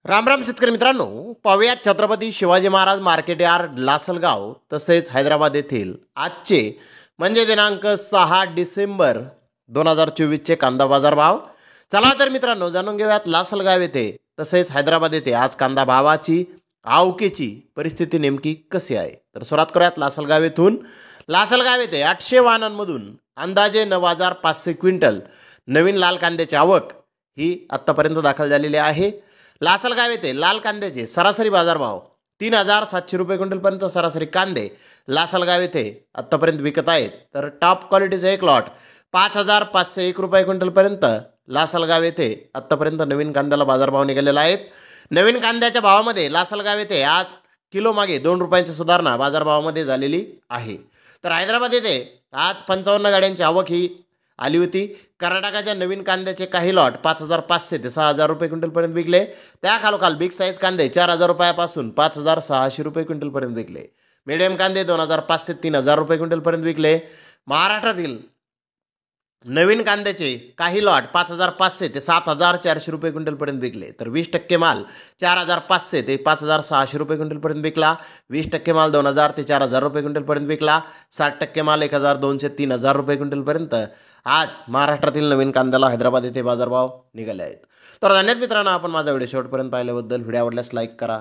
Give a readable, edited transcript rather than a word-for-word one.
राम राम शेतकरी मित्रांनो, पाहुयात छत्रपती शिवाजी महाराज मार्केट यार्ड लासलगाव तसेच हैदराबाद येथील आजचे म्हणजे दिनांक 6 डिसेंबर 2024चे कांदा बाजार भाव. चला तर मित्रांनो जाणून घेऊयात लासलगाव येथे तसेच हैदराबाद येथे आज कांदा भावाची आवकेची परिस्थिती नेमकी कशी आहे. तर सुरुवात करूयात लासलगाव येथून. लासलगाव येथे 800 वाहनांमधून अंदाजे 9,500 क्विंटल नवीन लाल कांद्याची आवक ही आत्तापर्यंत दाखल झालेली आहे. लासलगाव येथे लाल कांद्याचे सरासरी बाजारभाव 3,700 रुपये क्विंटलपर्यंत सरासरी कांदे लासलगाव येथे आत्तापर्यंत विकत आहेत. तर टॉप क्वालिटीचा एक लॉट 5,501 रुपये क्विंटलपर्यंत लासलगाव येथे आत्तापर्यंत नवीन कांद्याला बाजारभाव निघालेला आहेत. नवीन कांद्याच्या भावामध्ये लासलगाव येथे आज किलो मागे 2 रुपयांची सुधारणा बाजारभावामध्ये झालेली आहे. तर हैदराबाद येथे आज 55 गाड्यांची आवक ही आली होती. कर्नाटकाच्या नवीन कांद्याचे काही लॉट 5,500 ते 6,000 रुपये क्विंटलपर्यंत विकले. त्याखालोखाल बिग साईज कांदे 4,000 रुपयापासून 5,600 रुपये क्विंटलपर्यंत विकले. मीडियम कांदे 2,500 ते 3,000 रुपये क्विंटलपर्यंत विकले. महाराष्ट्रातील नवीन कांद्याचे काही लॉट 5,500 ते 7,400 रुपये क्विंटलपर्यंत विकले. तर 20% माल 4,500 ते 5,600 रुपये क्विंटलपर्यंत विकला. 20% माल 2,000 ते 4,000 रुपये क्विंटलपर्यंत विकला. 60% माल 1,200 ते 3,000 रुपये क्विंटलपर्यंत आज महाराष्ट्रातील नवीन कांद्याला हैदराबाद येथे बाजारभाव निघाले आहेत. तर धन्यवाद मित्रांनो, आपण माझा व्हिडिओ शेवटपर्यंत पाहिल्याबद्दल. व्हिडिओ आवडल्यास लाईक करा.